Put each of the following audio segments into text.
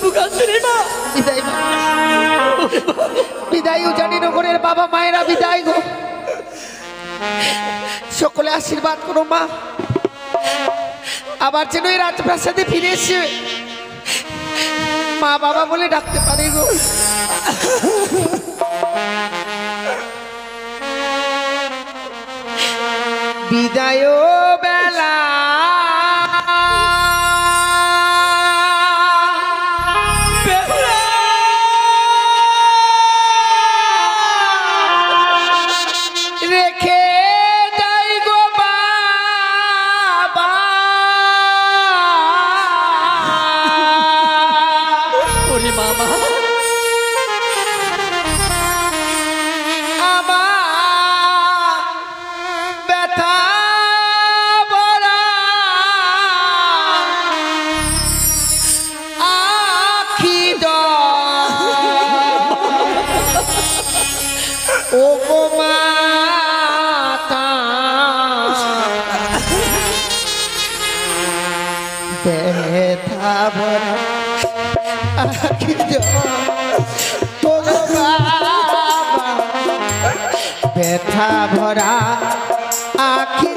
বাবু কাঁদছে রে মা। বিদায় মা, বিদায় উজানি নগরের বাবা মায়েরা বিদায় গো। সকলে আশীর্বাদ করো মা, আবার যেন এই রাজপ্রাসাদে ফিরে এসে মা বাবা বলে ডাকতে পারে গো। বিদায় বেলা রেখে যাই গো বাবা। ওরে মামা, আমার ব্যথা ভরা আখি ও গো মাতা, ব্যথা ভরা আখি ও গো বাবা, ব্যথা ভরা আখি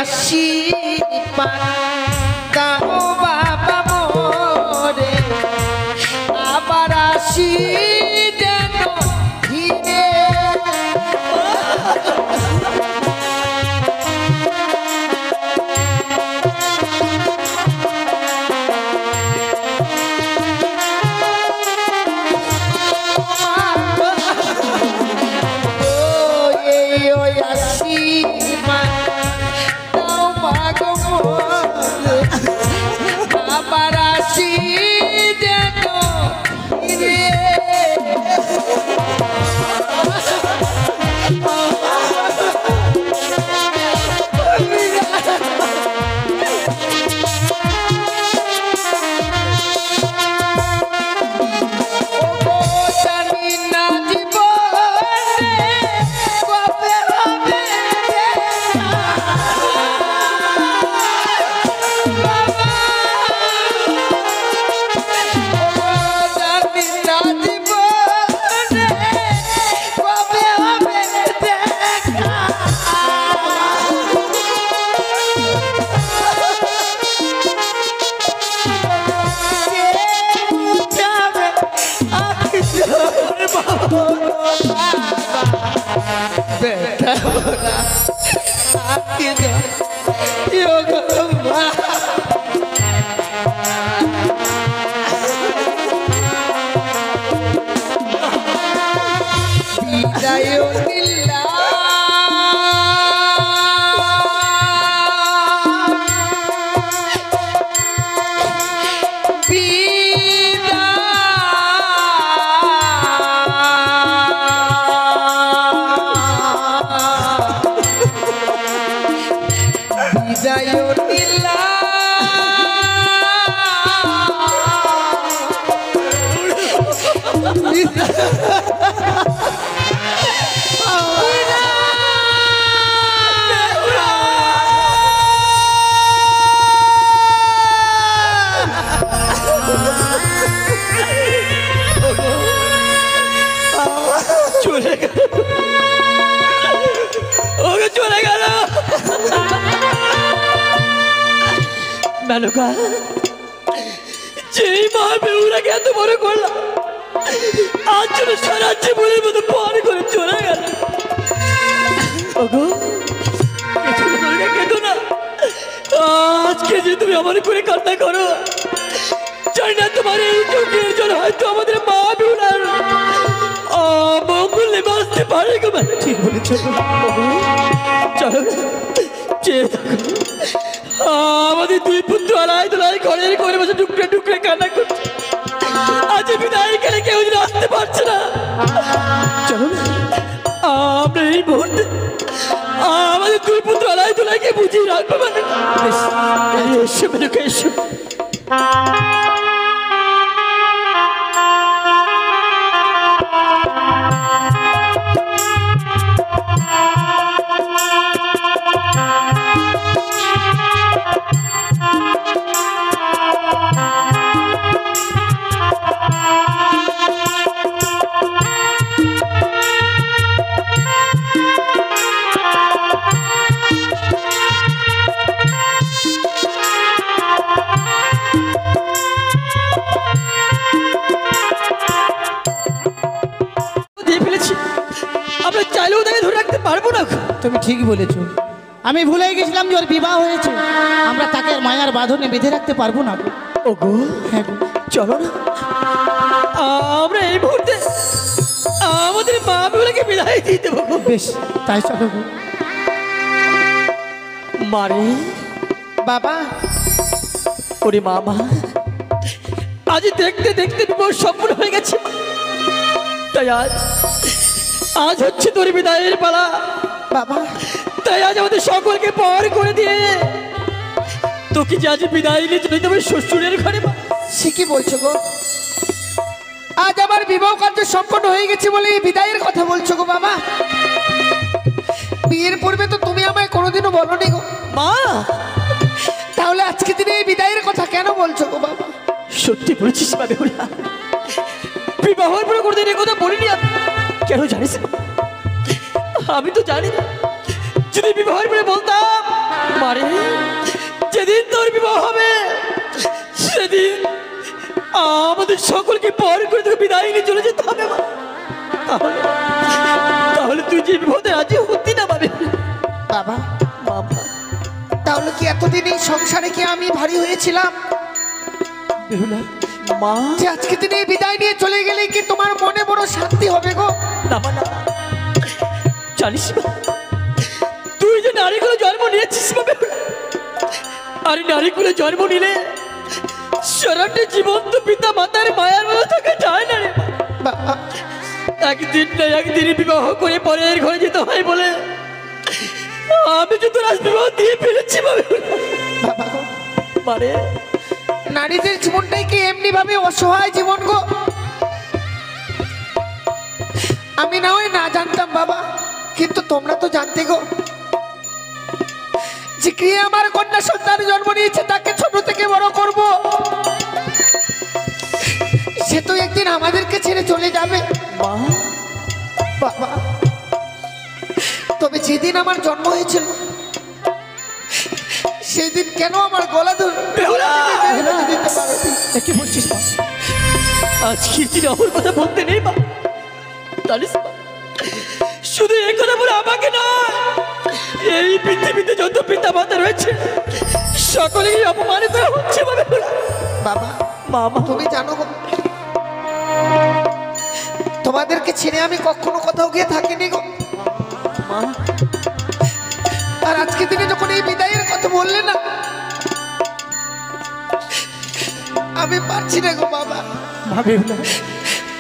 আশীর্বাদ দাও বাবা মোরে, আবার আসি যেন ফিরে। ওই আশীর্বাদ দাও মাগো মোরে, আবার আসি যেন ফিরে। ব্যথা ভরা আখি ও গো মা, বিদায় দিলা বিদায় দিলা চলে গেল, ওকে চলে গেল। মেনকা, যেই মা বেউরাকে এত বড় করলাম, আজ যেন সারা জীবনের মতো পর করে চলে গেল। ওগো, কেঁদো না, আজকে যে তুমি আমার করে কান্না করো, জানি না তোমার এই চোখের জল হয়তো আমাদের মা বেউরার মঙ্গল নেমে আসতে পারে গো মা। ঠিক বলেছো গো। চলো চেয়ে থাকো। আমাদের দুই পুত্র আড়াই দোলাই ঘরের ঘরে বসে টুকরে টুকরে কান্না করছে। আজ বিদায় গেলে কেউ যেন আসতে পারছে না। চলো না, আমরা এই মুহূর্তে আমাদের দুই পুত্র আড়াই দোলাইকে বুঝিয়ে রাখবো। মানে এসো মেনুকে এসো। তুমি ঠিকই বলেছো। আমি ভুলে গেছিলাম যে ওর বিবাহ হয়েছে, আমরা তাকে মায়ার বাঁধনে বেঁধে রাখতে পারবো না। ওগো হ্যাঁ গো, চলো না, আমরা এই মুহূর্তে আমাদের মা বাবাকে বিদায় দিয়ে দেবো। বেশ তাই চলো গো। মারে বাবা, ওরে মামা, আজ দেখতে দেখতে বিবাহ সম্পূর্ণ হয়ে গেছে। তাই আজ হচ্ছে তোর বিদায়ের পালা বাবা। তাই আজ আমাদের সকলকে পার করে দিয়ে তোকে যে আজ বিদায় নিয়ে চলে যাবে শ্বশুরের ঘরে। সে কি বলছো গো? আজ আমার বিবাহ কার্য সম্পন্ন হয়ে গেছে বলে এই বিদায়ের কথা বলছো গো বাবা? বিয়ের পূর্বে তো তুমি আমায় কোনোদিনও বলোনি গো মা। তাহলে আজকে দিনে এই বিদায়ের কথা কেন বলছো গো বাবা? সত্যি বলেছিস মা বেহুলা, বিবাহের পরে কোনোদিন এই কথা বলিনি। কেন জানিস? আমি তো জানি না। যদি বিবাহের পরে বলতাম মারে যেদিন তোর বিবাহ হবে সেদিন আমাদের সকলকে পর করে তোকে বিদায় নিয়ে চলে যেতে হবে। তাহলে তুই যে বিবাহতে রাজি হতি না পাবে বাবা। বাবা, তাহলে কি এতদিন এই সংসারে কি আমি ভারী হয়েছিলাম? বেহুলা মা, যে আজকে দিনে বিদায় নিয়ে চলে গেলে কি তোমার মনে বড় শান্তি হবে গো? না না, জানিস তুই যে নারীগুলো জন্ম নিয়েছিস আর নারীগুলো জন্ম নিলে সারাটা জীবন তো পিতা মাতার মায়ার মতো থাকা যায় না রে। একদিন না একদিন বিবাহ করে পরের ঘরে যেতে হয় বলে আমি তো তোর বিবাহ দিয়ে ফেলেছি। মানে নারীদের জীবনটাই কি এমনি ভাবে অসহায় জীবন গো? আমি না হয় না জানতাম বাবা, কিন্তু তোমরা তো জানতে গো যে কে আমার কন্যা সন্তান জন্ম নিয়েছে তাকে ছোট থেকে বড় করব। সে তো একদিন আমাদেরকে ছেড়ে চলে যাবে বাবা। তবে যেদিন আমার জন্ম হয়েছিল সেদিন কেন আমার গলা ধরে দিতে পারো? কি বলছিস মা? আজকের দিনে আমার কথা বলতে নেই মা, জানিস শুধু এই কথা বলে আমাকে নয়, এই পৃথিবীতে যত পিতা মাতা রয়েছে সকলেই অপমানিত হচ্ছে। বাবা মামা, তুমি জানো গো, তোমাদেরকে ছেড়ে আমি কখনো কোথাও গিয়ে থাকিনি গো মা। আর আজকে দিনে যখন এই বিদায়ের কথা বললে না, আমি পারছি না গো বাবা।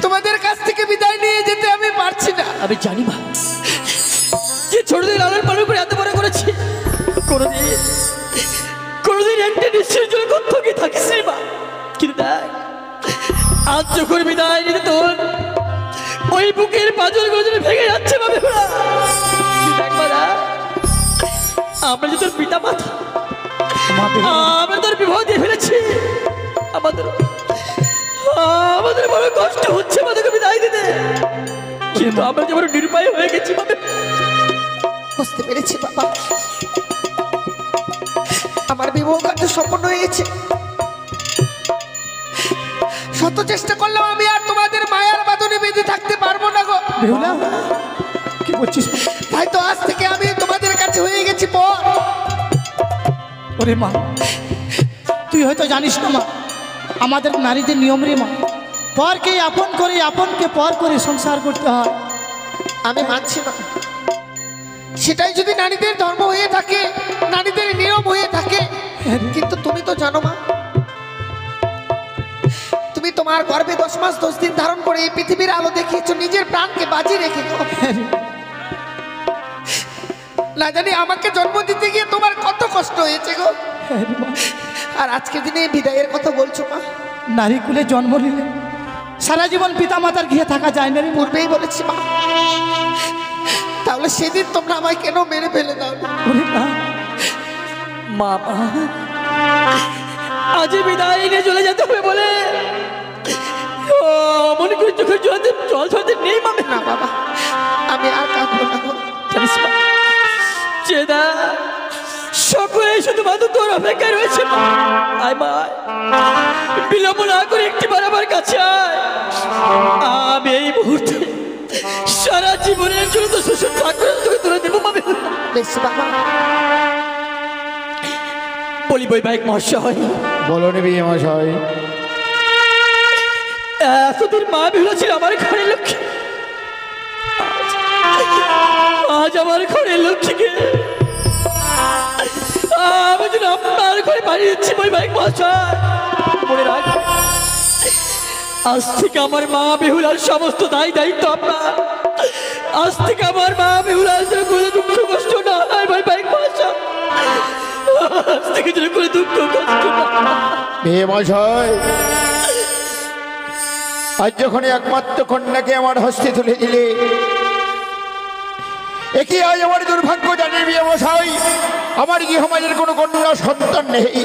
তোমাদের কাছ থেকে বিদায় নিয়ে যেতে আমি পারছি না। আমি জানি মা, যে ছোট থেকে লালন পালন করে এত বড় করেছি, কোনোদিন একটা নিশ্চয় জন্য কোথাও থাকিস রে মা। কিন্তু দেখ আজ যখন বিদায় নিতে তোর ওই বুকের পাঁজরগুলো যেন ভেঙে যাচ্ছে ভাবে। আমরা যে তোর পিতা মাতা, আমরা তোর বিবাহ দিয়ে ফেলেছি, আমাদের বড় কষ্ট হচ্ছে আমাদেরকে বিদায় দিতে, কিন্তু আমরা যে বড় নিরুপায় হয়ে গেছি। বুঝতে পেরেছি বাবা, আমার বিবাহ কার্য সম্পন্ন হয়ে গেছে। শত চেষ্টা করলাম আমি আর তোমাদের মায়ার বাঁধনে বেঁধে থাকতে পারবো না গো। কি বলছিস? তাই তো আজ থেকে আমি তোমাদের কাছে হয়ে গেছি পর। ওরে মা, তুই হয়তো জানিস না মা, আমাদের নারীদের নিয়ম রে মা, পরকে আপন করে আপনকে পর করে সংসার করতে হয়। আমি মানছি মা, সেটাই যদি নারীদের ধর্ম হয়ে থাকে, নারীদের নিয়ম হয়ে থাকে, কিন্তু তুমি তো জানো মা, তুমি তোমার গর্ভে 10 মাস 10 দিন ধারণ করে এই পৃথিবীর আলো দেখিয়েছো, নিজের প্রাণকে বাজি রেখে গো। না জানি আমাকে জন্ম দিতে গিয়ে তোমার কত কষ্ট হয়েছে গো। আর আজকের দিনে বিদায়ের কথা বলছো মা। নারী কুলে জন্ম নিলে সারা জীবন পিতা মাতার গৃহে থাকা যায় না রে। পূর্বেই বলেছি মা, তাহলে সেদিন তোমরা আমায় কেন মেরে ফেলে দাও? ওরে না, মা আজ বিদায় নিয়ে চলে যেতে হবে বলে মনে করি চোখের জলতে জল ঝরতে নেই মামে। না বাবা, আমি আর কাঁদবো না গো। জানিস মা, চেদা সকলে শুধুমাত্র তোর অপেক্ষায় রয়েছে মা। আয় মা, বিলম্ব না করে একটিবার আমার কাছে আয়। আমি এই মুহূর্তে সারা জীবনের জন্য তো শ্বশুর ঠাকুর তোকে তুলে দেবো মামে। বেশ বাবা। বলি বৈবাহিক মহাশয়, বলো নিবি মশাই। এতদিন মা বিহুলা ছিল আমার ঘরের লক্ষ্মী, আজ আমার ঘরের লক্ষ্মীকে আমি যেন আপনার ঘরে পাঠিয়ে দিচ্ছি বৈবাহিক মহাশয়। মনে রাখ, আজ থেকে আমার মা বেহুলার সমস্ত দায় দায়িত্ব আপনার। আজ থেকে আমার মা বেহুলার কোনো দুঃখ কষ্ট না হয় বৈবাহিক মহাশয়। আজ থেকে যেন কোনো দুঃখ কষ্ট না। বিয়ে মশাই, আজ যখন একমাত্র কন্যাকে আমার হস্তে তুলে দিলে, একই আজ আমার দুর্ভাগ্য জানিয়ে বিয়ে মশাই, আমার গৃহমাজের কোনো কন্যা সন্তান নেই।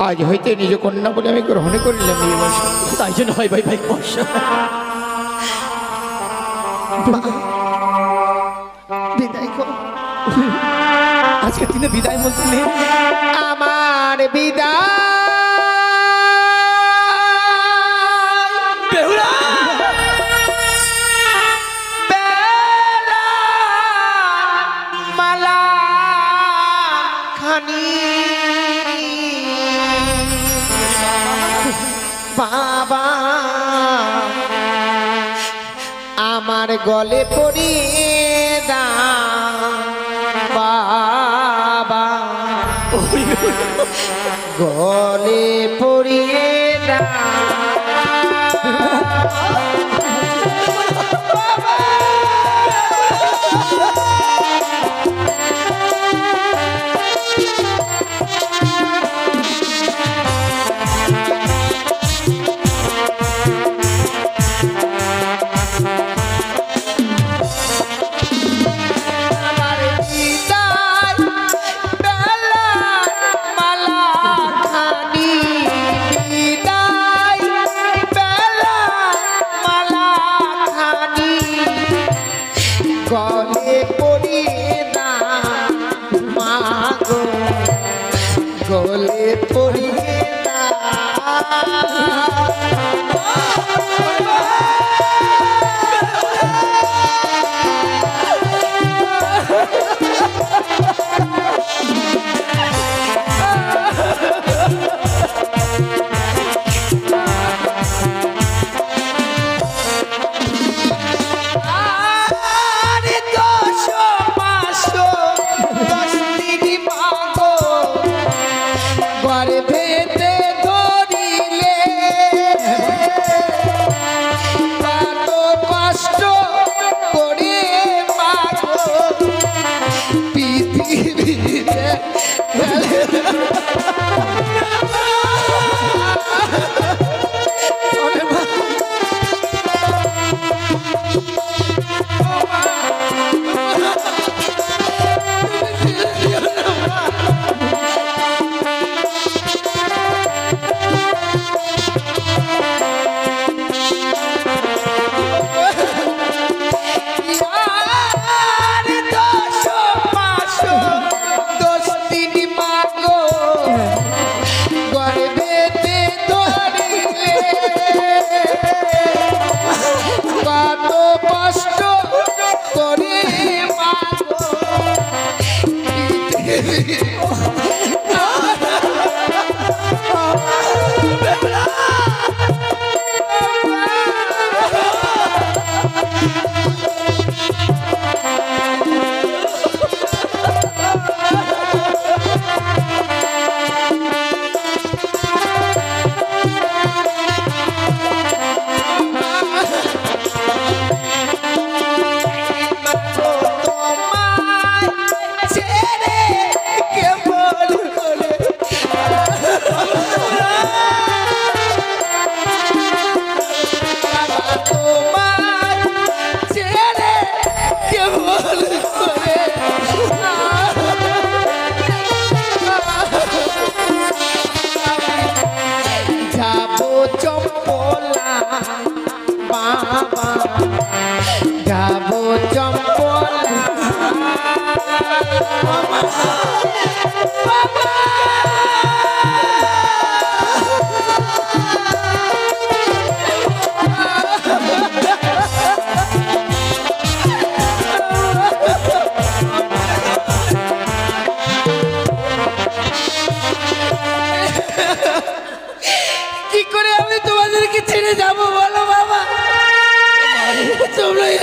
আজ হইতে নিজ কন্যা বলে আমি গ্রহণ করিলাম বিয়ে মশাই। তাই জন্য হয় বৈবাহিক মহাশয়। বিদায় গো। আজকে দিনে বিদায় বলতে নেই। আমার বিদায় বেহুলা বেলা মালা খানি বাবা আমার গলে পড়িয়ে দাও বাবা, গলে পড়িয়ে দাও গলে পড়িয়ে না মাগো, গলে পড়িয়ে না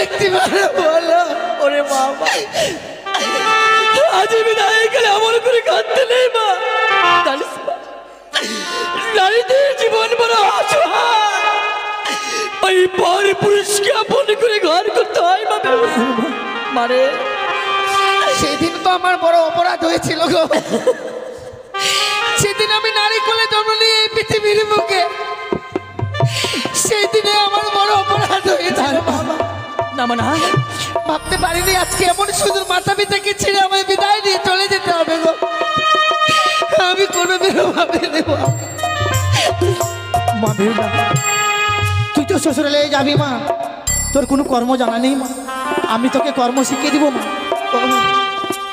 দেখতে পারো বলো? ওরে বাবা, আজ বিদায় গেলে এমন করে কাঁদতে নেই মা। জানিস মা, নারীদের জীবন বড় অসহায়। ওই পর পুরুষকে আপন করে ঘর করতে হয় মা। মানে সেদিন তো আমার বড় অপরাধ হয়েছিল গো। সেদিন আমি নারী কোলে জন্ম নিয়ে এই পৃথিবীর বুকে, সেই দিনে আমার বড় অপরাধ হয়েছিল বাবা। না মানে ভাবতে পারিনি আজকে এমন সুন্দর মাতা পিতাকে ছেড়ে আমায় বিদায় নিয়ে চলে যেতে হবে গো। আমি কোনোদিনও ভাবিনি বাবা। মা বেহুলা, তুই তো শ্বশুরালে যাবি মা, তোর কোনো কর্ম জানা নেই মা। আমি তোকে কর্ম শিখিয়ে দিব মা।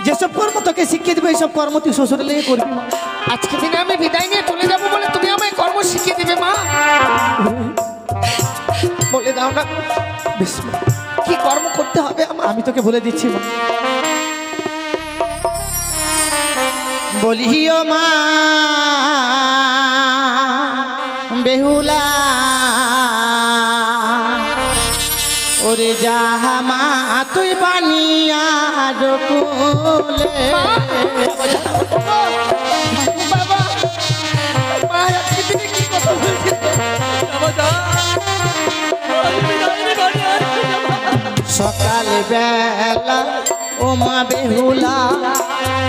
যেসব কর্ম তোকে শিখিয়ে দিবে এইসব কর্ম তুই শ্বশুরালে করবি মা। আজকে দিনে আমি বিদায় নিয়ে চলে যাবো বলে তুমি আমায় কর্ম শিখিয়ে দিবে মা? বলে দাও না বেশ মা, কি কর্ম করতে হবে আমার। আমি তোকে বলে দিচ্ছি মা। বলিও মা বেহুলা, ওরে যাহা মা তুই বানিয়া রকুলে। বাবা, মা আজকে দিনে কি কথা বলছে? সকাল বেলা ও মা বেহুলা,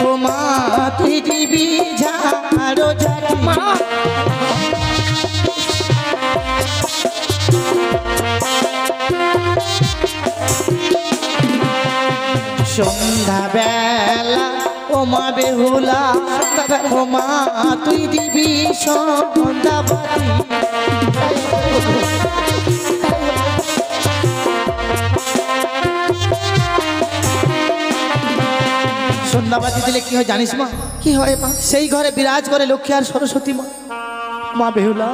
ও মা তুই দিবি ঝাড়ো ঝাড়ি। মা সন্ধ্যা বেলা ও মা বেহুলা, ও মা তুই দিবি সন্ধ্যা বাতি। সন্ধ্যাবাতি দিলে কি হয় জানিস মা? কি হয় মা? সেই ঘরে বিরাজ করে লক্ষ্মী আর সরস্বতী মা। মা বেহুলা,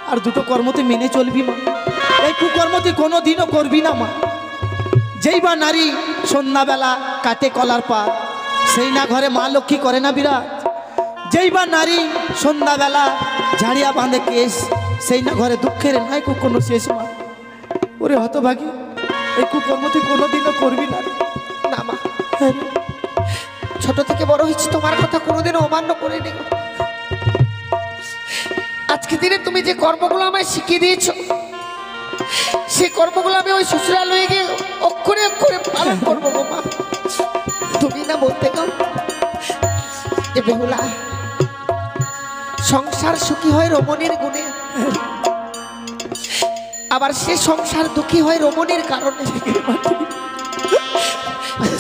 আর দুটো কর্ম তুই মেনে চলবি মা। এই কুকর্ম তুই কোনো দিনও করবি না মা। যেই বা নারী সন্ধ্যাবেলা কাটে কলার পা, সেই না ঘরে মা লক্ষ্মী করে না বিরাজ। যেই বা নারী সন্ধ্যাবেলা ঝাড়িয়া বাঁধে কেশ, সেই না ঘরে দুঃখের নাই কোনো শেষ মা। ওরে হতভাগী, এই কুকর্ম তুই কোনো দিনও করবি না। না মা, ছোট থেকে বড় হয়েছি, তোমার কথা কোনোদিনও অমান্য করিনি। আজকে দিনে তুমি যে কর্মগুলো আমায় শিখিয়ে দিয়েছো, সেই কর্মগুলো আমি ওই শ্বশুরালয়ে গিয়ে অক্ষরে অক্ষরে পালন করবো গো মা। তুমি না বলতে গো যে বেহুলা, সংসার সুখী হয় রমণীর গুণে, আবার সে সংসার দুঃখী হয় রমণীর কারণে।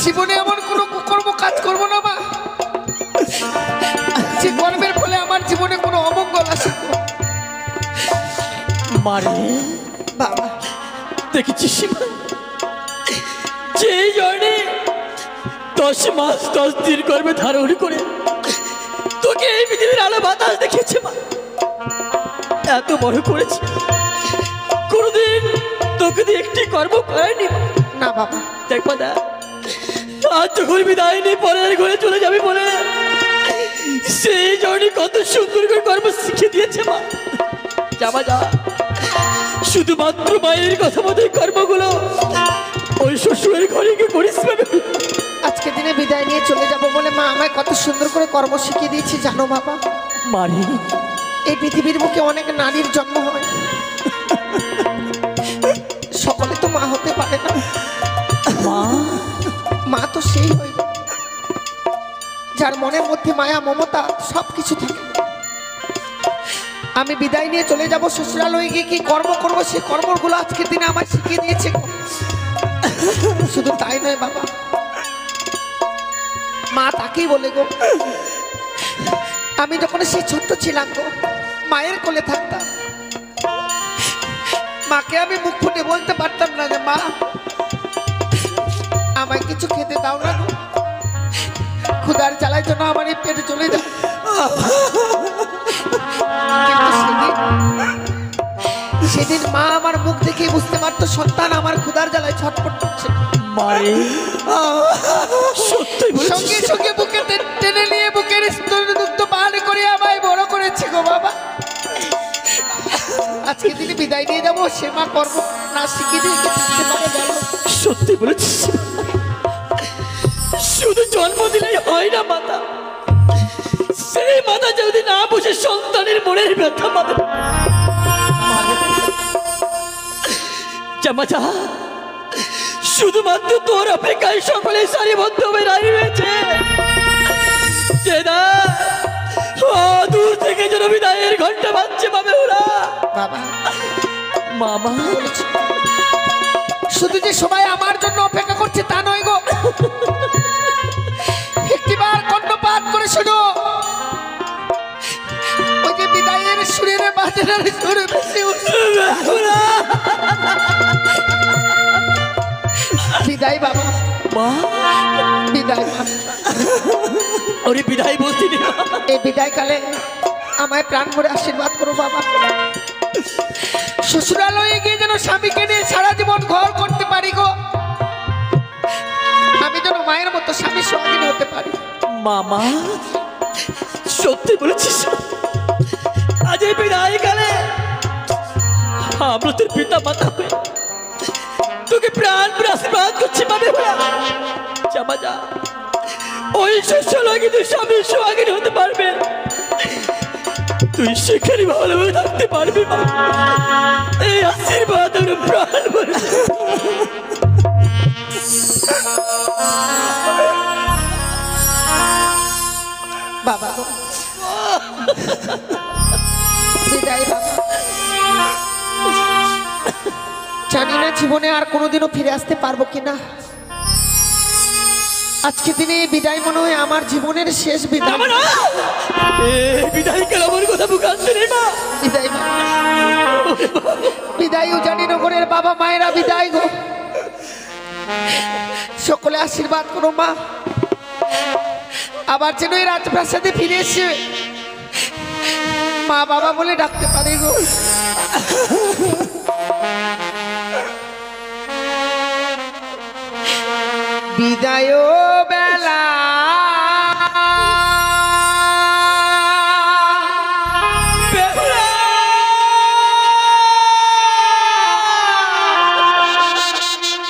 জীবনে এমন কোনো কুকর্ম কাজ করবো না মা, যে কর্মের ফলে আমার জীবনে কোনো অমঙ্গল আসে। মারে বাবা, দেখেছিস মা, যেই জন্যে 10 মাস 10 দিন গর্ভে ধারণ করে তোকে এই পৃথিবীর আলো বাতাস দেখিয়েছে মা, এত বড় করেছে, কোনদিন তোকে দিয়ে একটি কর্ম করায়নি মা। না বাবা, দেখবা না, আজ যখন বিদায় নিয়ে পরের ঘরে চলে যাবি বলে সেই জন্যে কত সুন্দর করে কর্ম শিখিয়ে দিয়েছে মা। যাবা যা, শুধুমাত্র মায়ের কথা মতো কর্মগুলো ওই শ্বশুরের ঘরে গিয়ে করিস পাবে। আজকে দিনে বিদায় নিয়ে চলে যাব বলে মা আমায় কত সুন্দর করে কর্ম শিখিয়ে দিয়েছে জানো বাবা। মারি, এই পৃথিবীর বুকে অনেক নারীর জন্ম হয়, সকলে তো মা হতে পারে না। মা মা তো সেই হয় যার মনের মধ্যে মায়া মমতা সবকিছু থাকে। আমি বিদায় নিয়ে চলে যাব শ্বশুরালয়ে গিয়ে কি কর্ম করবো, সেই কর্মগুলো আজকের দিনে আমায় শিখিয়ে দিয়েছে। শুধু তাই নয় বাবা, মা তাকেই বলে গো, আমি যখন সেই ছোট্ট ছিলাম গো, মায়ের কোলে থাকতাম, মাকে আমি মুখ ফুটে বলতে পারতাম না যে মা আমায় কিছু খেতে দাও না, ক্ষুধার জ্বালায় জন্য আমার এই পেটে চলে যায়। সেদিন মা আমার মুখ দেখে বুঝতে পারতো সন্তান আমার ক্ষুধার জ্বালায় ছটফট করছে। মারে সত্যি সঙ্গে সঙ্গে বুকে টেনে নিয়ে বুকের স্তন দুগ্ধ পান করে আমায় বড় করেছে গো বাবা। আজকে দিনে বিদায় নিয়ে যাবো, সে মা কর্ম না শিখিয়ে দিয়ে থাকতে পারে গেল। সত্যি বলেছিস, শুধু জন্ম দিলেই হয় না মাতা, সেই মাতা যদি না বুঝে সন্তানের মনের ব্যথা পাবে। জামাজা, শুধুমাত্র তোর অপেক্ষায় সকলে সারিবদ্ধ হয়ে দাঁড়িয়ে রয়েছে। দূর থেকে যেন বিদায়ের ঘন্টা বাজছে পাবে ওরা। বাবা মামা, শুধু যে সবাই আমার জন্য অপেক্ষা করছে তা নয় গো, একটিবার কর্ণপাত করে শোনো, ওই যে বিদায়ের সুরের বাজনার সুরে বেশি বিদায় বাবা, মা বিদায়। ওরে বিদায় বলছি না, এই বিদায়কালে আমায় প্রাণ ভরে আশীর্বাদ করো বাবা। শ্বশুরালয়ে গিয়ে যেন স্বামীকে নিয়ে সারা জীবন ঘর করতে পারি গো, আমি যেন মায়ের মতো স্বামীর সঙ্গিনী হতে পারি। মামা সত্যি বলেছিস, আজ এই বিদায় কালে আমরা তোর পিতা মাতা হয়ে তোকে প্রাণ ভরে আশীর্বাদ করছি পাবে ওরা। জামাজা, ওই শ্বশুরালয়ে তুই স্বামীর সঙ্গিনী হতে পারবে, তুই সেখানে ভালোভাবে থাকতে পারবি মা। এই আশীর্বাদ ওর প্রাণ ভরে। বাবা গো, বিদায় বাবা। জানি না জীবনে আর কোনোদিনও ফিরে আসতে পারবো কিনা, আজকে দিনে এই বিদায় মনে হয় আমার জীবনের শেষ বিদায়। বিদায় কাল আমার কথা বুকে আসছে রে মা। বিদায় মা, বিদায় উজানি নগরের বাবা মায়েরা বিদায় গো, সকলে আশীর্বাদ করো মা, আবার যেন এই রাজপ্রাসাদে ফিরে এসে মা বাবা বলে ডাকতে পারি গো। বিদায় বেলা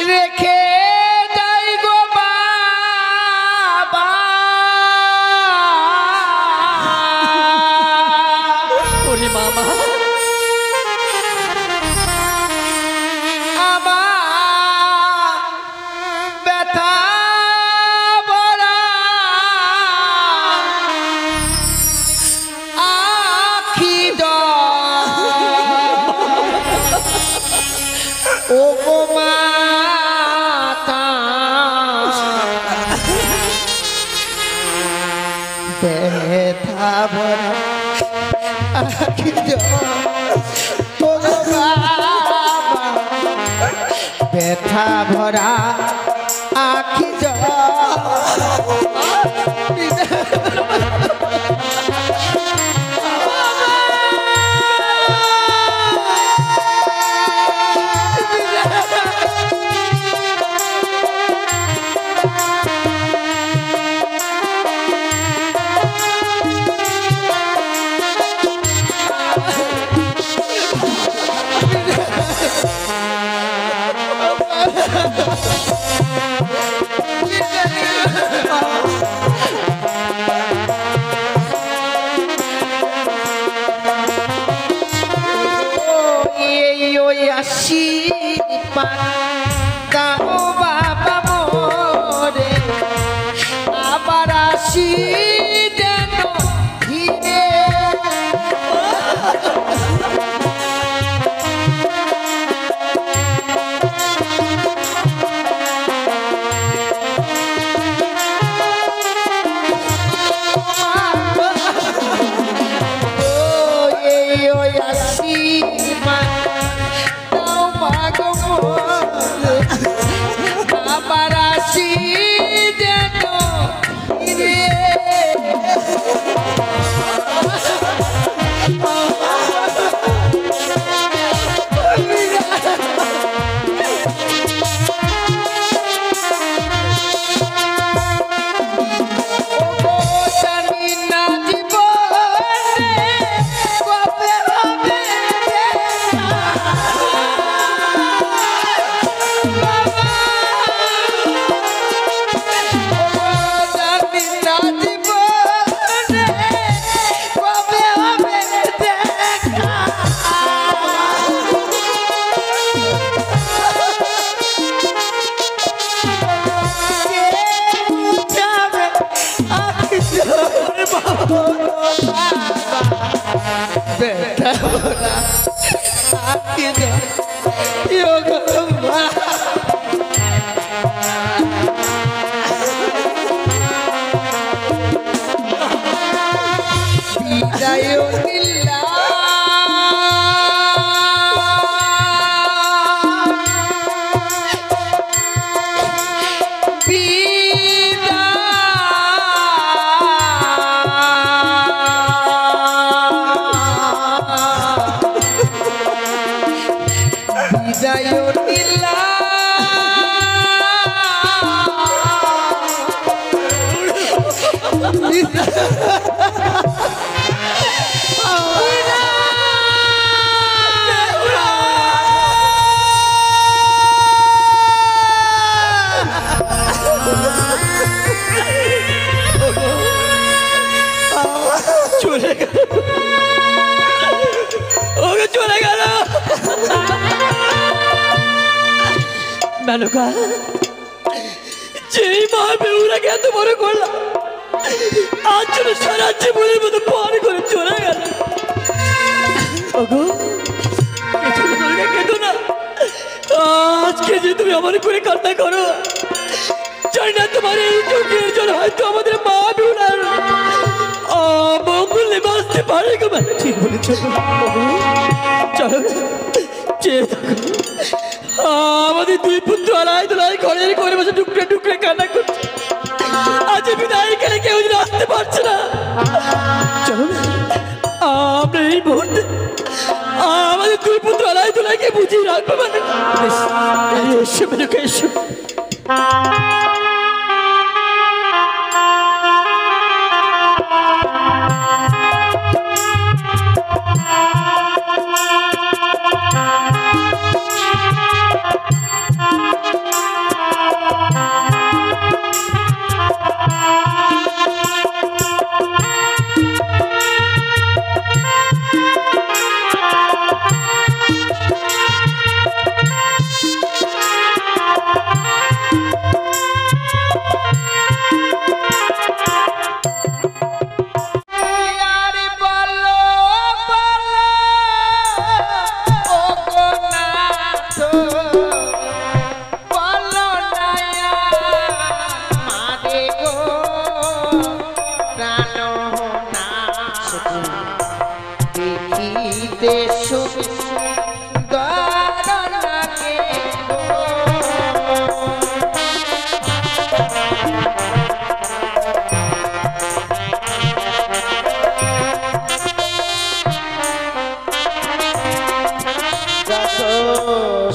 রেখে যাই গো বাবা, ওরে মামা, আমার ব্যথা ভরা আখি ও গো মাতা, ব্যথা ভরা আখি ও গো বাবা, ব্যথা ভরা আখি আশীর্বাদ দাও বাবা মোরে, আবার আসি যেন ফিরে। ওই আশীর্বাদ দাও মাগো মোরে, আবার আসি যেন ফিরে। চলে গেল, ওকে চলে গেল। মেনকা, যেই মা বেহুলাকে এত বড় করলাম, আজ জন্য সারা জীবনের মতো পর করে চলে গেল। ওগো কেঁদো না, আজকে যে তুমি আমার করে কান্না করো, জানি না তোমার এই চোখের জল হয়তো আমাদের মা বেহুলার মঙ্গলে বাঁচতে পারে গো। ঠিক বলেছ। চলো চেয়ে থাকো, আমাদের দুই পুত্র আলাই দোলাই ঘরের ঘরে বসে টুকরে টুকরে কান্না করছে। আজ বিদায় গেলে কেউ যেন আসতে পারছে না। চলো আমরা এই মুহূর্তে আমাদের দুই পুত্র আলাই দোলাইকে বুঝিয়ে রাখবো। মানে এসো মেনকা, এসো।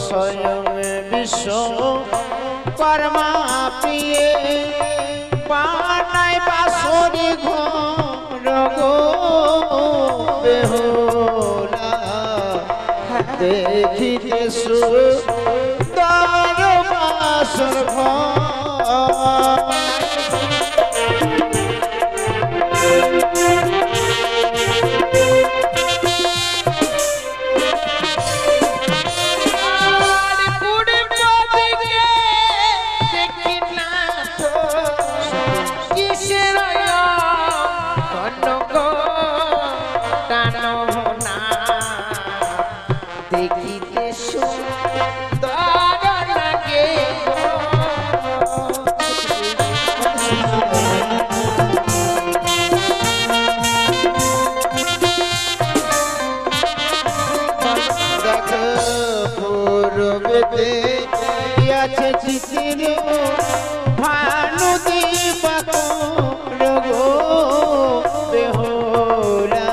स्वयं विश्व परमा पिए पानाय बासरी घोर गो बेहुला देखिते सुंदर बासर घर भानु दीपक गो बेहुला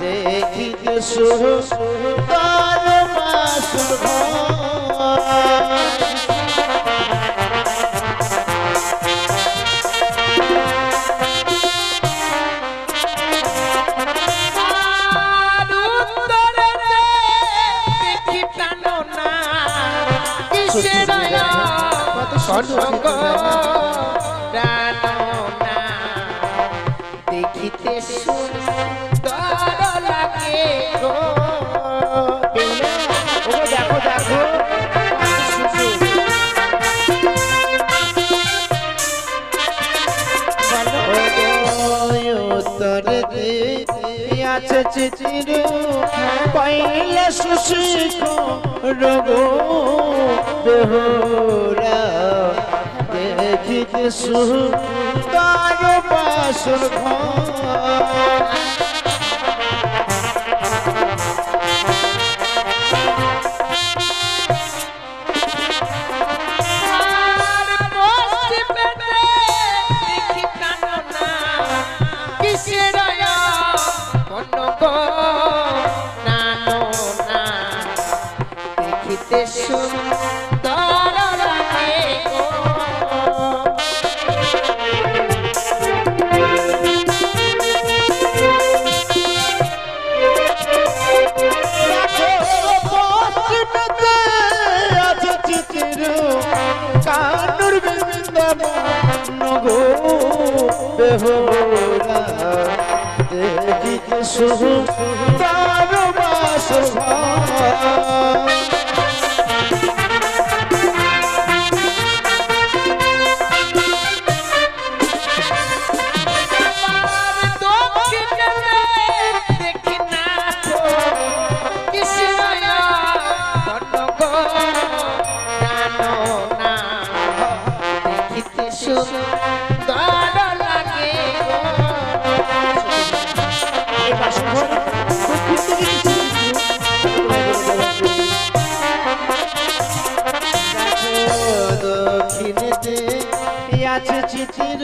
देखिते सुंदर बासुर देखिते सुंदर लागे गो देखो देखो उत्तर दे আছে চিচির পাইলে সুশিখ রগো বেহুলা দেখিতে সুতার বাসর ঘর বেহুলা দেখিতে সুতার বাসর ঘর দক্ষিণেতে আছে চিঠির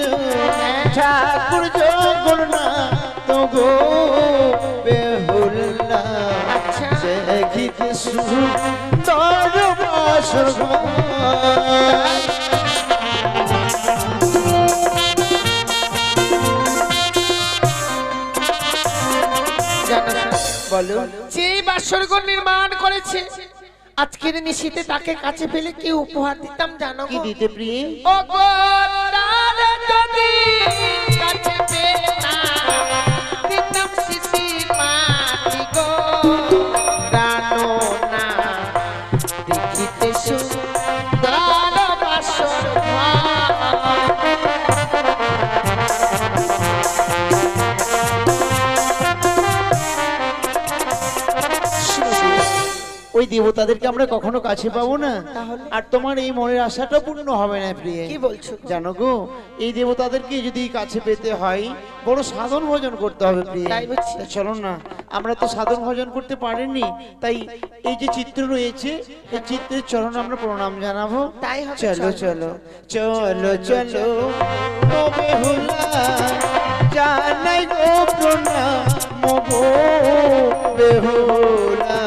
ঠাকুর জগন্নাথ গো বেহুলা দেখিতে সুন্দর বাসর ঘর বলো যে বাসর ঘর নির্মাণ করেছে আজকের নিশীতে তাকে কাছে পেলে কি উপহার দিতাম জানো কি দিতে প্রিয়ে ও গো তারে যদি কাছে পেতাম দিতাম শিশি মাটি গো রানো না দেখিতে সুন্দর বাসর ওই দেবতাদেরকে আমরা কখনো কাছে পাবো না আর তোমার এই মনের আশাটা পূর্ণ হবে না প্রিয়ে কি বলছো জানো গো এই দেবতাদেরকে যদি কাছে পেতে হয় বড় সাধন ভজন করতে হবে প্রিয়ে তাই বলছি। তা চলো না আমরা তো সাধন ভজন করতে পারিনি তাই এই যে চিত্র রয়েছে এই চিত্রের চরণ আমরা প্রণাম জানাবো তাই হবে, চলো চলো। চলো চলো চলো ও বেহুলা জানাই গো প্রণাম গো বেহুলা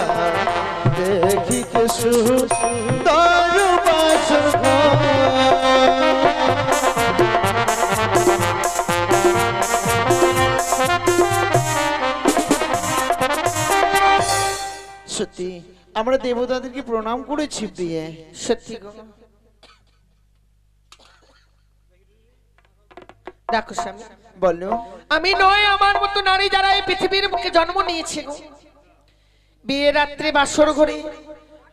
দেখিতে সুন্দর বাসর ঘর সত্যি আমরা দেবতাদেরকে প্রণাম করেছি প্রিয়ে সত্যি গো দেখো স্বামী বলো আমি নয় আমার মতো নারী যারা এই পৃথিবীর বুকে জন্ম নিয়েছে গো বিয়ে রাত্রে বাসর ঘরে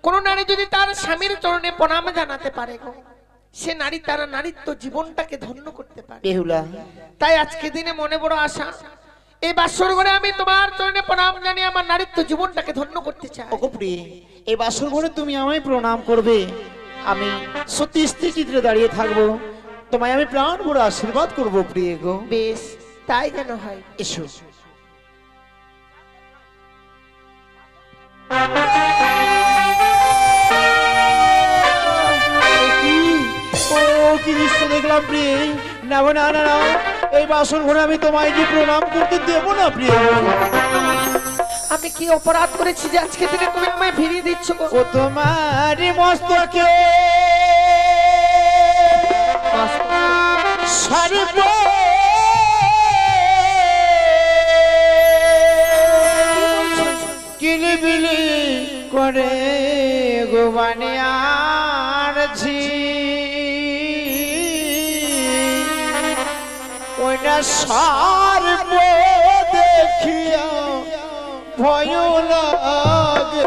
কোন নারী যদি তার স্বামীর চরণে প্রণাম জানাতে পারে গো সে নারী তার নারীত্ব জীবনটাকে ধন্য করতে পারে বেহুলা তাই আজকে দিনে মনে বড় আশা এই বাসর ঘরে আমি তোমার চরণে প্রণাম জানিয়ে আমার নারীত্ব জীবনটাকে ধন্য করতে চাই ওগো প্রিয়ে এই বাসর ঘরে তুমি আমায় প্রণাম করবে আমি সত্যি স্থির চিত্রে দাঁড়িয়ে থাকবো তোমায় আমি প্রাণ ভরে আশীর্বাদ করবো প্রিয়ে গো বেশ তাই যেন হয় এসো কি দৃশ্য দেখলাম প্রিয়ে না না না না এই বাসর ঘরে আমি তোমায় কি প্রণাম করতে দেবো না প্রিয়ে আমি কি অপরাধ করেছি যে আজকে দিনে তুমি আমায় ফিরিয়ে দিচ্ছ গো ও তোমারই মস্তকে সারিব কিলিবিলি করে গোবানিয়ার ঝি ওইটা সারব দেখিয়া ভয় লাগে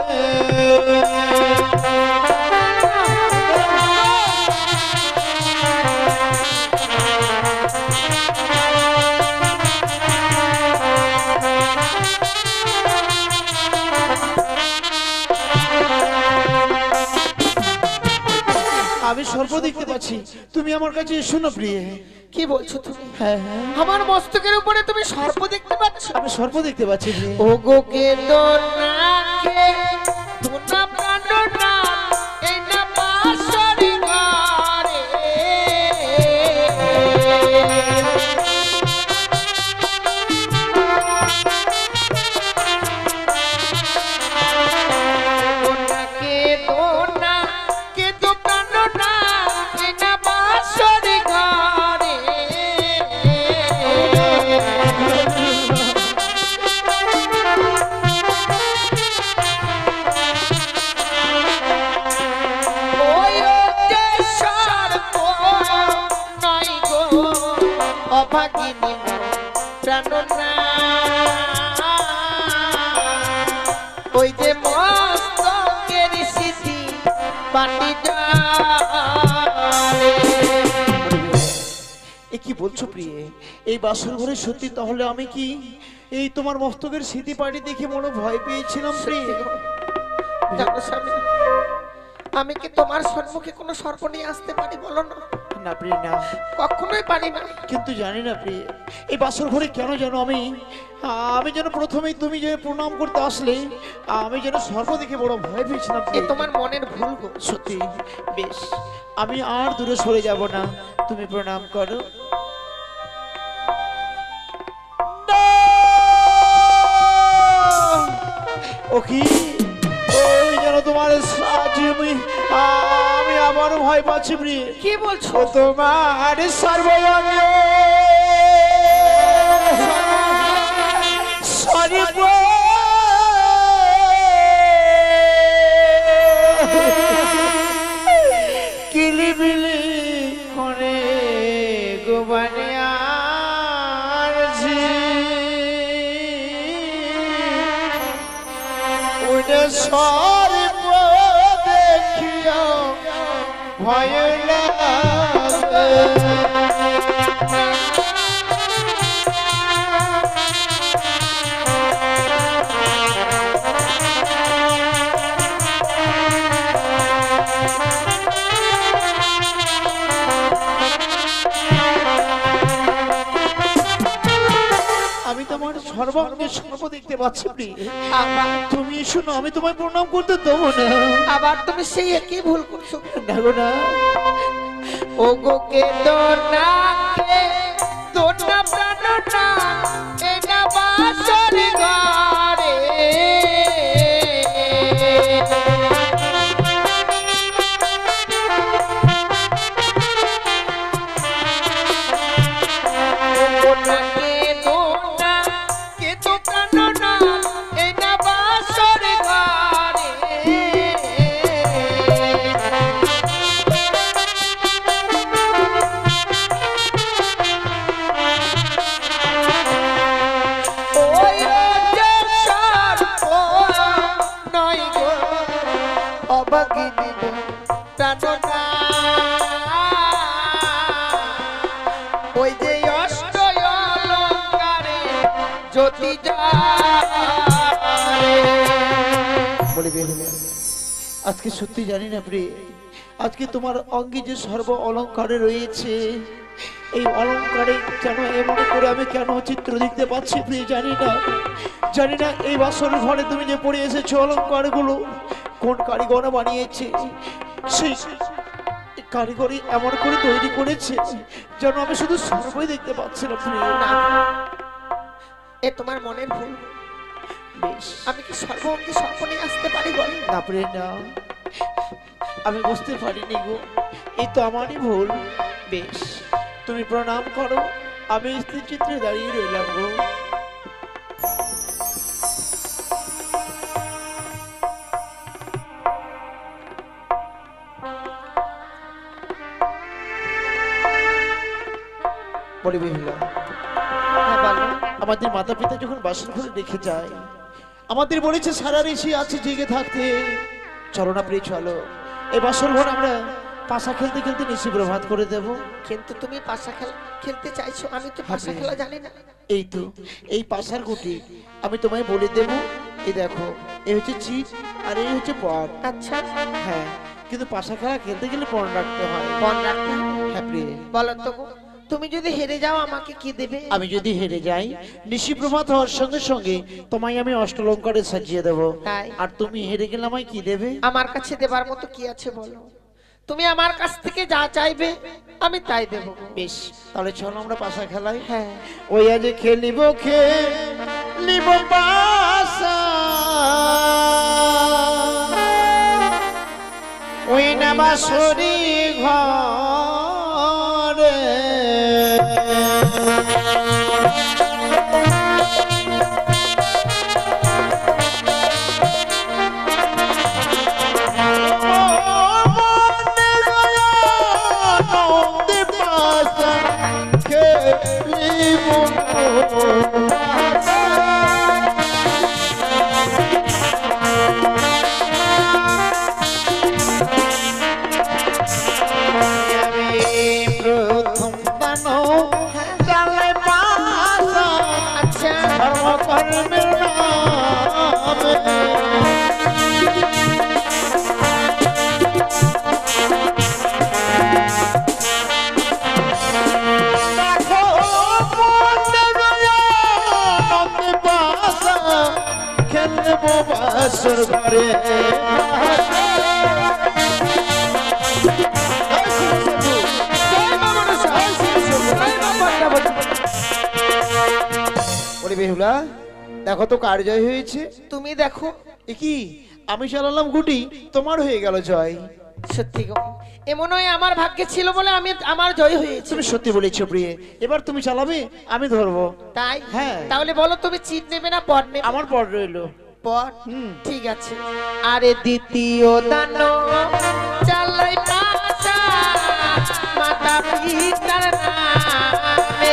আমি সর্প দেখতে পাচ্ছি, তুমি আমার কাছে এসো না প্রিয়ে। কি বলছো তুমি? হ্যাঁ হ্যাঁ, আমার মস্তকের উপরে তুমি সর্প দেখতে পাচ্ছ? আমি সর্প দেখতে পাচ্ছি প্রিয়ে। ও গো কে দোনাকে দোনা প্রাণনা এই না বাসরি ঘরে দোনাকে দোনা কে দো প্রাণনা এই না বাসরি ঘরে ওই যে সর্প নাই গো অভাগিনী প্রাণনা ওই যে মস্তকের স্মৃতি পাটি যায় এ কি বলছো প্রিয়ে? এই বাসর ঘরে সত্যি তাহলে আমি কি এই তোমার মস্তকের স্মৃতি পাটি দেখে মনে ভয় পেয়েছিলাম প্রিয়ে? জানো স্বামী, আমি কি তোমার সম্মুখে কোনো সর্প নিয়ে আসতে পারি বলো না? না প্রিয়ে না, কখনোই পারি না। কিন্তু জানি না প্রিয়ে এই বাসর ঘরে কেন যেন আমি যেন প্রথমেই তুমি যে প্রণাম করতে আসলে আমি যেন সর্প দেখে বড় ভয় পেয়েছিলাম এ প্রিয়ে। তোমার মনের ভুল গো। সত্যি বেশ, আমি আর দূরে সরে যাব না, তুমি প্রণাম করো। ও কি ওই যেন তোমার সাহায্যে আমি আবার ভয় পাচ্ছি প্রিয়ে। কি বলছো? ও তোমার সর্বঙ্গ সর্ব কিলিবিলি করে গোবানে আছি ওইটা সর্ব দেখিয়া ভয় লাগে। আমি তোমার সর্বাঙ্গে সর্ব দেখতে পাচ্ছি প্রিয়ে। তুমি শোনো, আমি তোমায় প্রণাম করতে দেবো না। আবার তুমি সেই একই ভুল করছো। না গো না, ও গো কে দোনাকে দোনা প্রাণনা এই না বাসরি ঘরে দোনাকে দোনা কে দো প্রাণনা এই না বাসরি ঘরে ওই যে সর্প নাই গো অভাগিনী প্রাণনা ওই যে অষ্ট অলঙ্কারে জ্যোতি যায় বলে বের হলে আজকে সত্যি জানি না প্রিয়ে, আজকে তোমার অঙ্গে যে সর্ব অলঙ্কারে রয়েছে এই অলঙ্কারে কেন এমন করে আমি কেন চিত্র দেখতে পাচ্ছি প্রিয়ে জানি না। জানি না এই বাসর ঘরে তুমি যে পড়ে এসেছো অলঙ্কারগুলো কোন কারিগর বানিয়েছে, সেই কারিগরি এমন করে তৈরি করেছে যেন আমি শুধু সর্বই দেখতে পাচ্ছিলাম প্রিয়ে। না, এ তোমার মনের ভুল। বেশ, আমি কি সর্বঙ্গে সর্প নিয়ে আসতে পারি বল? না প্রিয়ে না, আমি বুঝতে পারিনি গো, এই তো আমারই ভুল। বেশ, তুমি প্রণাম করো, আমি স্থির চিত্রে দাঁড়িয়ে রইলাম গো। বলে বেহুলা, হ্যাঁ বলো। আমাদের মাতা পিতা যখন বাসন ঘরে রেখে যায় আমাদের বলেছে সারা ঋষি আছে জেগে থাকতে, চলো না প্রিয় চলো এই বাসর ঘর আমরা পাশা খেলতে খেলতে নিশি প্রভাত করে দেব। কিন্তু তুমি পাশা খেলতে চাইছো, আমি তো পাশা খেলা জানি না। এই তো এই পাশার গুটি আমি তোমায় বলে দেব, এই দেখো এই হচ্ছে চিজ আর এই হচ্ছে পট। আচ্ছা, হ্যাঁ, কিন্তু পাশা খেলা খেলতে গেলে পণ রাখতে হয়। মন রাখতে হবে। হ্যাঁ প্রিয়ে, বলো তো গো, তুমি যদি হেরে যাও আমাকে কি দেবে? আমি যদি হেরে যাই নিশিপ্রভাত হওয়ার সঙ্গে সঙ্গে তোমায় আমি অষ্টলঙ্কারে সাজিয়ে দেবো। তাই? আর তুমি হেরে গেলে আমায় কি দেবে? আমার কাছে দেবার মতো কি আছে বলো? তুমি আমার কাছ থেকে যা চাইবে আমি তাই দেবো গো। বেশ, তাহলে চলো আমরা পাশা খেলাই। হ্যাঁ, ওই আজ খেলিব খেলিব পাশা, ওই নামা সরি ঘরে। প্রথম দানো চালে পাশা, আচ্ছা ধর্মকর্মের নামে। দেখো মনে গয়া নন্দে পাশা, খেলবো বাসর ঘরে। ওরে বেহুলা, দেখো তো কার জয় হয়েছে। তুমি দেখো। এ কি, আমি চালালাম গুটি, তোমার হয়ে গেল জয়। সত্যি গো, এমন হয় আমার ভাগ্যে ছিল বলে আমি আমার জয় হয়েছে। তুমি সত্যি বলেছো প্রিয়ে, এবার তুমি চালাবে, আমি ধরবো। তাই? হ্যাঁ। তাহলে বলো তুমি চিট নেবে না পট নেবে? আমার পর রইলো। পট? ঠিক আছে। আরে দ্বিতীয় দানো চালাই পাশা, মাতা পিতার নামে।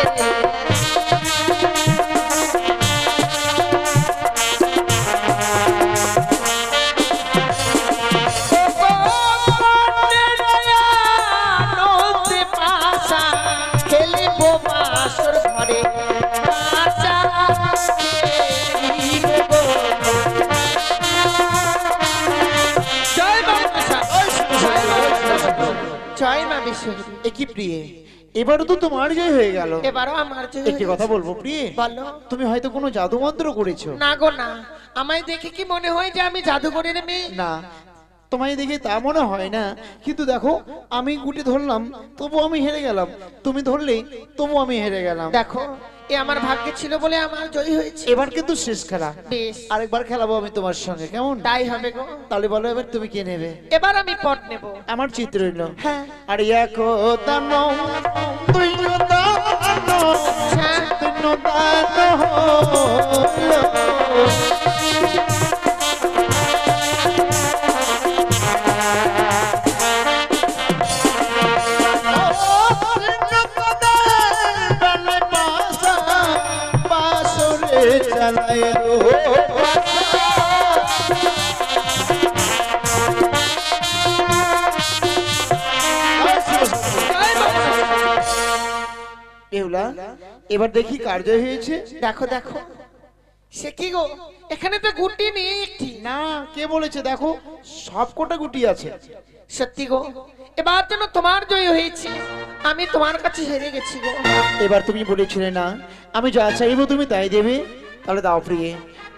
খেলিব বাসর ঘরে পাশা খেলিব গো। জয় মা পাশা, জয় মা বিশ্বরী। এ কি প্রিয়ে, এবারও তো তোমার জয় হয়ে গেল। এবারও আমার জয় একটি কথা হয়েছে। বলবো প্রিয়ে, বলো। তুমি হয়তো কোনো জাদু মন্ত্র করেছো। না গো না, আমায় দেখে কি মনে হয় যে আমি জাদুঘরের মেয়ে? না, তোমায় দেখে তা মনে হয় না, কিন্তু দেখো আমি গুটি ধরলাম তবু আমি হেরে গেলাম, তুমি ধরলে তবু আমি হেরে গেলাম। দেখো, এ আমার ভাগ্যে ছিল বলে আমার জয় হয়েছে। এবার কিন্তু শেষ খেলা, বেশ, আরেকবার খেলাবো আমি তোমার সঙ্গে, কেমন? তাই হবে গো। তাহলে বলো এবার তুমি কে নেবে? এবার আমি পট নেব। আমার চিত্র রইল। হ্যাঁ। আর একো দানো তুই দানো আচ্ছা। তুই দানো হলো। বেহুলা, এবার দেখি কার জয় হয়েছে। দেখো দেখো, সে কি গো, এখানে তো গুটি নেই একটি। না, কে বলেছে? দেখো সবকটা গুটি আছে। সত্যি গো, এবার যেন তোমার জয় হয়েছে, আমি তোমার কাছে হেরে গেছি গো। এবার তুমি বলেছিলে না আমি যা চাইবো তুমি তাই দেবে, তাহলে দাও প্রিয়ে,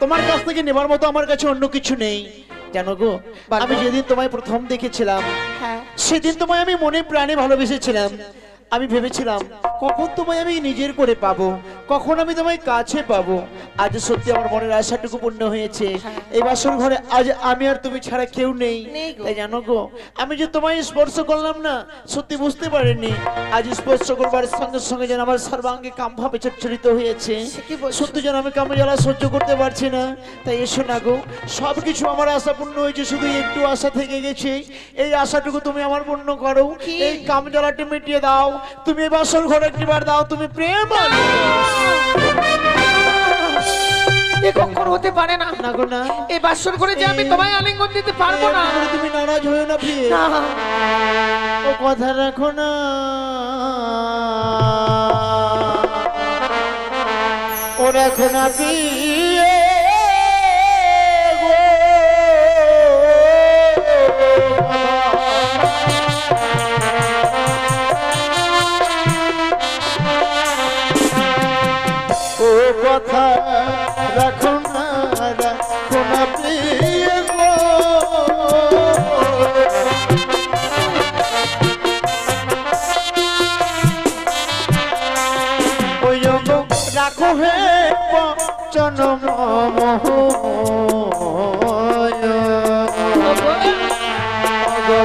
তোমার কাছ থেকে নেবার মতো আমার কাছে অন্য কিছু নেই। জানো গো, আমি যেদিন তোমায় প্রথম দেখেছিলাম হ্যাঁ, সেদিন তোমায় আমি মনে প্রাণে ভালোবেসেছিলাম। আমি ভেবেছিলাম কখন তোমায় আমি নিজের করে পাবো, কখন আমি তোমায় কাছে পাবো। আজ সত্যি আমার মনের আশাটুকু পূর্ণ হয়েছে। এই বাসর ঘরে আজ আমি আর তুমি ছাড়া কেউ নেই। নেই গো। তাই জানো গো, আমি যে তোমায় স্পর্শ করলাম না, সত্যি বুঝতে পারিনি। আজ স্পর্শ করবার সঙ্গে সঙ্গে যেন আমার সর্বাঙ্গে কামভাবে চচ্চরিত হয়েছে। সে কি বলছো? সত্যি যেন আমি কামজ্বালা সহ্য করতে পারছি না। তাই এসো না গো, সবকিছু আমার আশা পূর্ণ হয়েছে, শুধু একটু আশা থেকে গেছে। এই আশাটুকু তুমি আমার পূর্ণ করো, কি? এই কামজ্বালাটি মিটিয়ে দাও। তুমি এই বাসর ঘরে একটিবার দাও, তুমি প্রেম আনো। এ কখন হতে পারে না। না গো না, এই বাসর করে যে আমি তোমায় আলিঙ্গন দিতে পারবো না। এরকম করে তুমি নারাজ হয়ে না প্রিয়ে, না, ও কথা রাখো না। ও রাখো না প্রিয়ে গো। মোহে জনম মোহ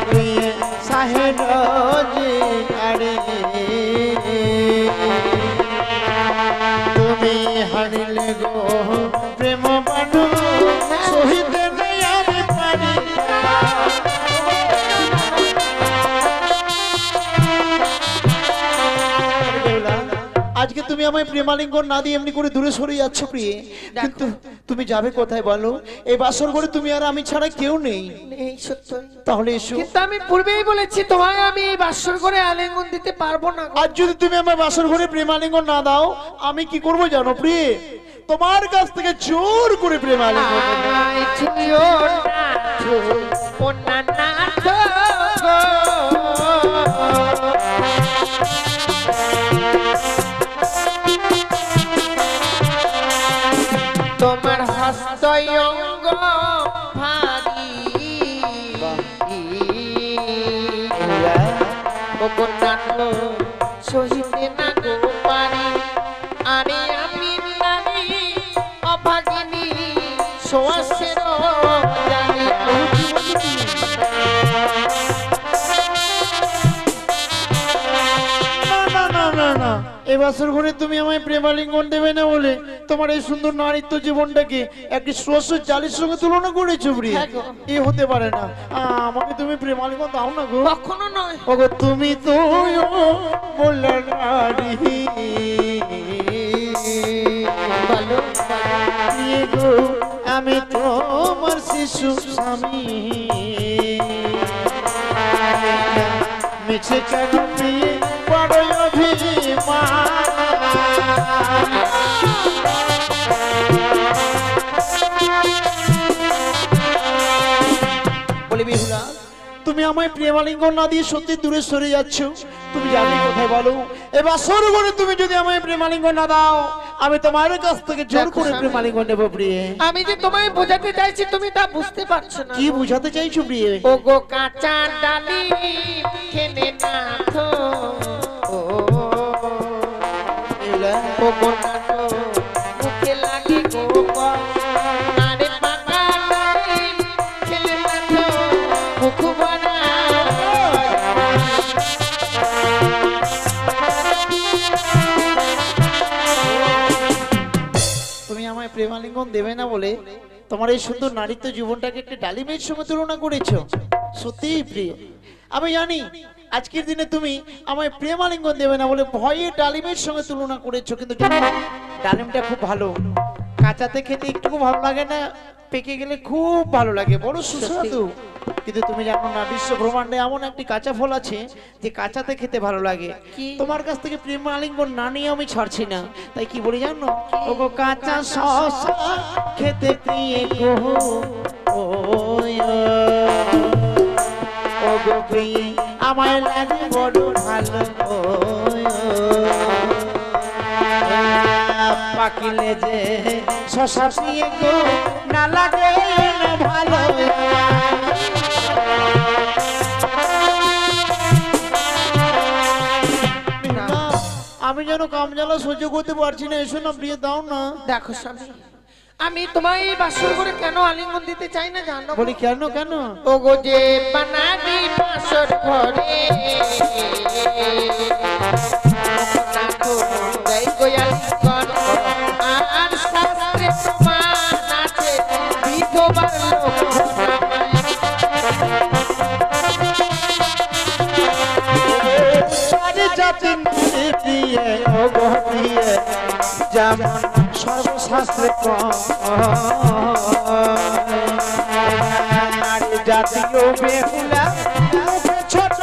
প্রিয়ে সাহেব যে আরে তুমি হারিলে গো প্রেম বানু সহিতে নেই আমি পারি আজকে তুমি আমায় প্রেমালিঙ্গন না দিয়ে এমনি করে দূরে সরে যাচ্ছ প্রিয়ে, কিন্তু তুমি যাবে কোথায় বলো? এই বাসর ঘরে তুমি আর আমি ছাড়া কেউ নেই। এই সত্য, তাহলে এসো। কিন্তু আমি পূর্বেই বলেছি তোমায় আমি এই বাসর করে আলিঙ্গন দিতে পারবো না গো। আজ যদি তুমি আমার বাসর ঘরে প্রেমালিঙ্গন না দাও আমি কি করব জানো প্রিয়ে? তোমার কাছ থেকে জোর করে প্রেমালিঙ্গন নেব। আই ছুঁয়ো নাথো, ও নাথো গো। তোমার হস্তয়ঙ্গ ভারী নাথো সহিতে না গো পারি। আরে আমি নারী অভাগিনী সোয়াসের জানি এই বাসর ঘরে তুমি আমায় প্রেমালিঙ্গন দেবে না বলে তোমার এই সুন্দর নারীত্ব জীবনটাকে একটি শ্লোষ জালির সঙ্গে তুলনা করেছো প্রিয়। এ হতে পারে না, আমাকে তুমি প্রেমালিঙ্গন দাও না গো। কখনো নয় ওগো তুমি তো বললে নারী বলো প্রিয় গো আমি তোমার শিশু স্বামী মিছে কেন প্রিয় বড় অভিমান বলি বিহুলা তুমি আমায় প্রেমালিঙ্গন না দিয়ে সত্যি দূরে সরে যাচ্ছ, তুমি যাবে কোথায় বলো? এবার সরু করে তুমি যদি আমায় প্রেমালিঙ্গন না দাও আমি তোমার কাছ থেকে জোর করে প্রেমালিঙ্গন নেব প্রিয়ে। আমি যে তোমায় বোঝাতে চাইছি তুমি তা বুঝতে পারছো না। কি বুঝাতে চাইছো প্রিয়ে? ও গো কাঁচা ডালি খেলে না তো ও ও গো নাথো মুখে লাগে গো আরে পাকা ডালি খেলে না তো মুখ ভরা। তুমি আমায় প্রেমালিঙ্গন দেবে না বলে তোমার এই সুন্দর নারীত্ব জীবনটাকে একটা ডালিমের সঙ্গে তুলনা করেছো। সত্যিই প্রিয় আমি জানি আজকের দিনে তুমি আমায় প্রেমালিঙ্গন দেবে না বলে ভয়ে ডালিমের সঙ্গে তুলনা করেছো, কিন্তু জানো ডালিমটা খুব ভালো, কাঁচাতে খেতে একটু ভালো লাগে না, পেকে গেলে খুব ভালো লাগে, বড় সুস্বাদু। কিন্তু তুমি জানো না বিশ্ব ব্রহ্মাণ্ডে এমন একটি কাঁচা ফল আছে যে কাঁচাতে খেতে ভালো লাগে। তোমার কাছ থেকে প্রেমালিঙ্গন না নিয়ে আমি ছাড়ছি না, তাই কি বলি জানো? ওগো কাঁচা শসা খেতে প্রিয়ে গো ওগো প্রিয়ে আমায় লাগে বড় ভালো পাকিলে যে শসা প্রিয়ে গো না লাগে না ভালো। আমি যেন কামজালা সহ্য করতে পারছি না, এসো না প্রিয় দাও না। দেখো স্বামী আমি তোমায় এই বাসর করে কেন আলিঙ্গন দিতে চাই না জানো? বলি কেন কেন? ও গো যে বানাবি বাসর ঘরে নাথো দেই গো আলিঙ্গন আর শাস্ত্রে প্রমাণ আছে বিধবার যেমন সর্বশাস্ত্রে নারী জাতীয় বেহুলা ছোট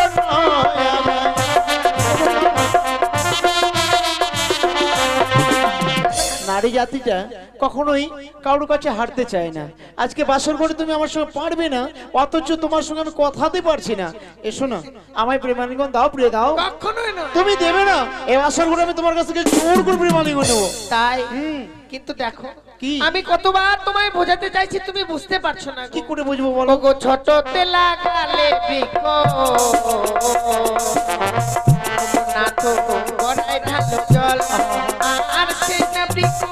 নারী জাতিটা কখনোই কারোর কাছে হারতে চায় না। আজকে বাসর ঘরে তুমি আমার সঙ্গে পারবে না, অথচ তোমার সঙ্গে আমি কথাতে পারছি না। এসো না আমায় প্রেমালিঙ্গন দাও প্রিয় দাও। কখনোই না তুমি দেবে না, এই বাসর ঘরে আমি তোমার কাছ থেকে জোর করে প্রেমালিঙ্গন নেবো। তাই কিন্তু দেখো কি আমি কতবার তোমায় বোঝাতে চাইছি তুমি বুঝতে পারছো না। কি করে বুঝবো বলো? গো ছোটতে লাগালে বিকো নাথো গড়াই ঢালো জল আর সে না বৃক্ষ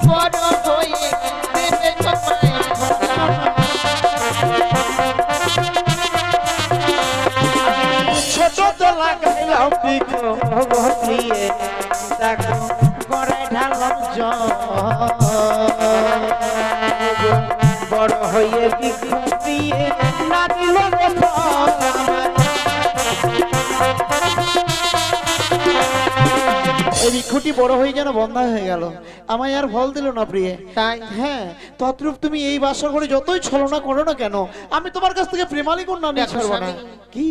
যত লাগাইলাম পিকো দিয়ে দেখো গড়াই ঢালাম জল বড় হয়ে পিকো দিয়ে না দিল এই বৃক্ষটি বড় হয়ে যেন বন্ধা হয়ে গেল, আমায় আর ফল দিল না প্রিয়ে। তাই হ্যাঁ, তদ্রূপ তুমি এই বাসর ঘরে যতই ছলনা করো না কেন, আমি তোমার কাছ থেকে প্রেমালি কন্যা নিয়ে দেখো ছাড়বো না। স্বামী, কি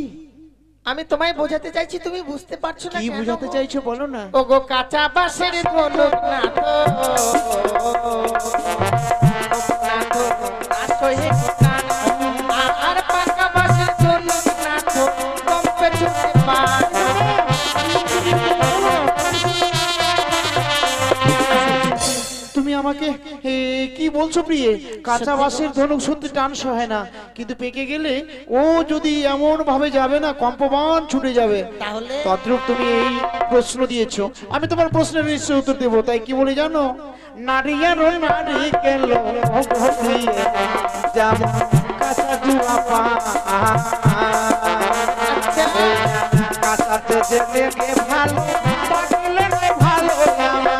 আমি তোমায় বোঝাতে চাইছি, তুমি বুঝতে পারছো না কি কেন বুঝাতে গো? চাইছো বলো না। ওগো কাঁচা বাঁশের ধনুক না তো আর পাকা বাঁশের ধনুক না তো কম্পে ছুটে পার। তুমি আমাকে কি বলছো প্রিয়ে? কাঁচা বাঁশের ধনুক সত্যি টান সহে না, কিন্তু পেকে গেলে ও যদি এমন ভাবে যাবে না, কম্পমান ছুটে যাবে। তাহলে তদ্রূপ তুমি এই প্রশ্ন দিয়েছো, আমি তোমার প্রশ্নের নিশ্চয় উত্তর দেবো। তাই কি বলি জানো? নারী আর নারী কেন যেমন কাঁচা জুয়া পা কাঁচাতে যে লেগে ভালো পাগলে ভালো না।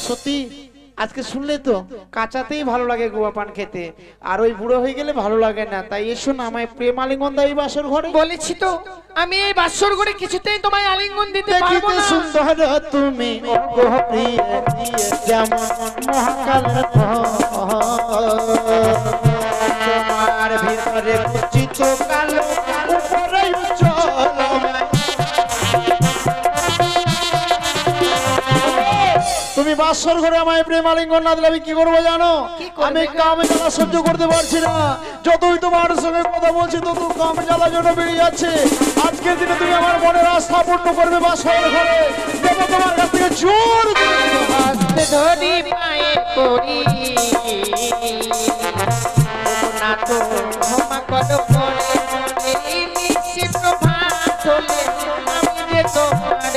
সত্যি আজকে শুনলে তো কাঁচাতেই ভালো লাগে গোয়া পান খেতে, আর ওই বুড়ো হয়ে গেলে ভালো লাগে না। তাই এসো না, আমায় প্রেম আলিঙ্গন দাও এই বাসর ঘরে। বলেছি তো আমি এই বাসর ঘরে কিছুতেই তোমায় আলিঙ্গন দিতে পারবো দেখিতে না। সুন্দর তুমি ওগো প্রিয়ে যেমন মহাকালের তোমার ভিতরে কুচিত কালো উপরে উজ্জ্বল। তুমি বাসর ঘরে আমায় প্রেম আলিঙ্গন না দিলে আমি কি করবো জানো? আমি কামে জ্বালা সহ্য করতে পারছি না। যতই তোমার সঙ্গে কথা বলছি তত কামে জ্বালা জন্য বেরিয়ে যাচ্ছে। আজকের দিনে তুমি আমার মনের আস্থা পূর্ণ করবে বাসর ঘরে, দেবো তোমার কাছ থেকে জোর হস্তে ধরি পায়ে পড়ি না তো ক্ষমা করো করে এই মিষ্টি প্রভাত হলে আমি যে তোমার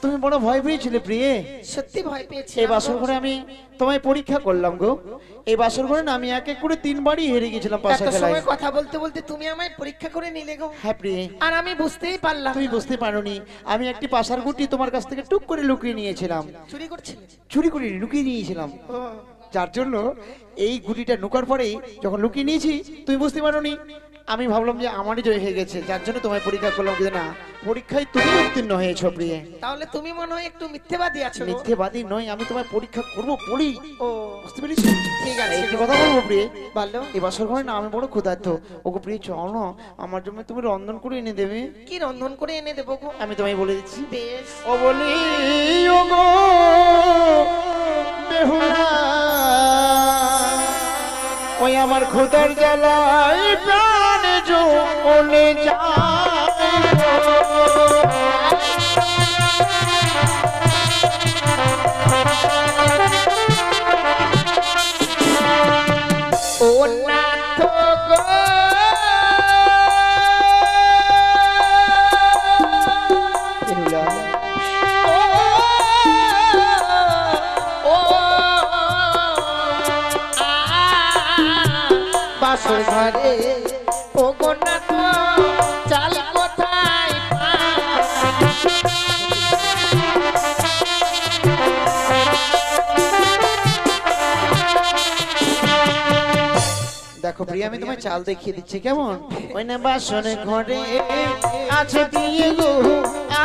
তুমি বড় ভয় পেয়েছিলে প্রিয়ে। সত্যি ভয় পেয়েছি। এই বাসর ঘরে আমি তোমায় পরীক্ষা করলাম গো। এই বাসর ঘরে না আমি এক এক করে 3 বারই হেরে গেছিলাম পাশা এত খেলায়। সময় কথা বলতে বলতে তুমি আমায় পরীক্ষা করে নিলে গো। হ্যাঁ প্রিয়ে, আর আমি বুঝতেই পারলাম তুমি না। বুঝতে পারোনি, আমি একটি পাশার গুটি তোমার কাছ থেকে টুক করে লুকিয়ে নিয়েছিলাম। চুরি করছিলে? চুরি করে লুকিয়ে নিয়েছিলাম, যার জন্য এই গুটিটা নুকার পরেই যখন লুকিয়ে নিয়েছি তুমি বুঝতে পারোনি। আমি ভাবলাম যে আমারই জয় হয়ে গেছে, যার জন্য তোমায় পরীক্ষা করলাম। কিন্তু না, পরীক্ষায় তুমি উত্তীর্ণ হয়েছো প্রিয়ে। তাহলে তুমি মনে হয় একটু মিথ্যেবাদী আছো গো। মিথ্যেবাদী নয়, আমি তোমায় পরীক্ষা করবো বলি। ও বুঝতে পেরেছি? ঠিক আছে একটি কথা বলবো প্রিয়ে, বলো। এই বাসর ঘরে না আমি বড় ক্ষুধার্ত। ওগো প্রিয়ে চল না, আমার জন্য তুমি রন্ধন করে এনে দেবে। কি রন্ধন করে এনে দেবো গো? আমি তোমায় বলে দিচ্ছি। বেশ। ও বলি ওগো বেহুলা, ওই আমার ক্ষুধার জ্বালায় প্রাণ জ্বলে যায়। ও নাথ গো বেহুলা, বাসর ঘরে ও গো নাথ চাল কোথায় দেখো প্রিয়া আমি তোমায় চাল দেখিয়ে দিচ্ছি কেমন। ওই না বাসনে ঘরে আছে দিয়ে গো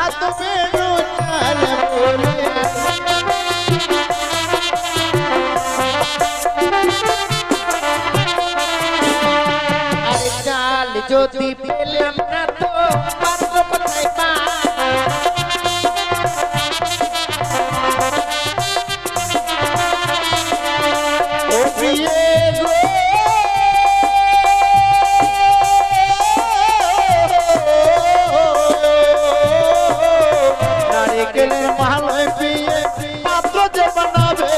আত বেরো চাল বলে। আরে চাল যদি পেলাম না তো পাত্র কোথায় পা ও প্রিয়ে গো নারিকেলের মালায় পিয়ে পাত্র যে বানাবে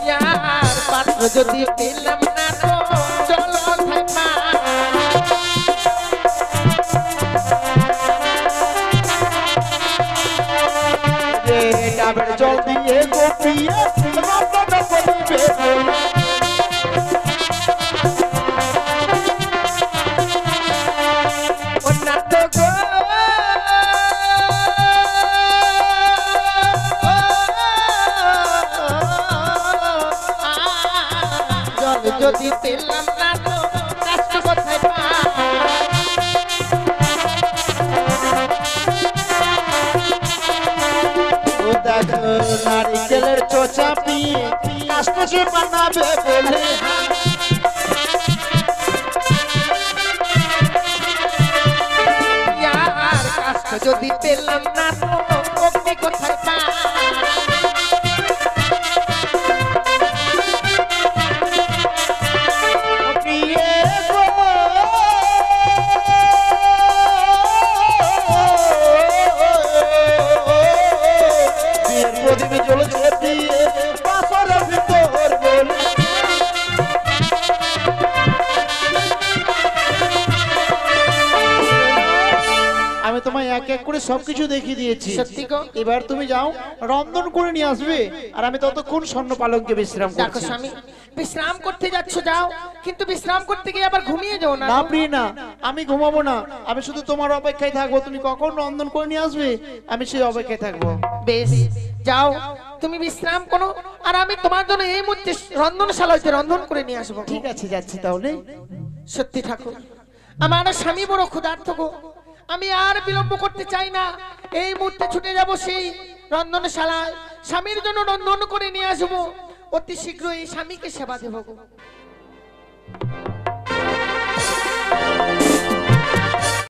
यार पात्र যদি পেলাম না তো চল কোথায় পা ডাবের জল দিয়ে গোপিয়ে রন্ধন করিবে বলে। জল যদি পেলাম না তো কষ্ট কোথায় পাই? ও দেখো নারিকেলের চোচা পিয়ে কাষ্ট সে বানাবে বলে। আর কষ্ট যদি পেলাম না তো অগ্নি কোথায় পাই? প্রিয়ে গো বিয়ের প্রদীপ জ্বলছে দিয়ে বাসরের ভিতর বলে। আমি তোমায় এক এক করে সবকিছু দেখিয়ে দিয়েছি। সত্যি গো? এবার তুমি যাও রন্ধন করে নিয়ে আসবে, আর আমি ততক্ষণ স্বর্ণ পালঙ্কে বিশ্রাম দেখো করছি। স্বামী, বিশ্রাম করতে যাচ্ছ যাও, কিন্তু বিশ্রাম করতে গিয়ে আবার ঘুমিয়ে যাও না। না প্রিয় না, আমি ঘুমাবো না, আমি শুধু তোমার অপেক্ষায় থাকবো। তুমি কখন রন্ধন করে নিয়ে আসবে আমি সেই অপেক্ষায় থাকবো। বেশ, যাও তুমি বিশ্রাম করো, আর আমি তোমার জন্য এই মুহূর্তে রন্ধনশালাতে রন্ধন করে নিয়ে আসবো। ঠিক আছে, যাচ্ছি তাহলে। সত্যি ঠাকুর, আমার স্বামী বড় ক্ষুধার্ত গো, আমি আর বিলম্ব করতে চাই না। এই মুহূর্তে ছুটে যাব সেই রন্ধনশালায়, স্বামীর জন্য রন্ধন করে নিয়ে আসবো। অতি শীঘ্র এই স্বামীকে সেবা দেবো গো।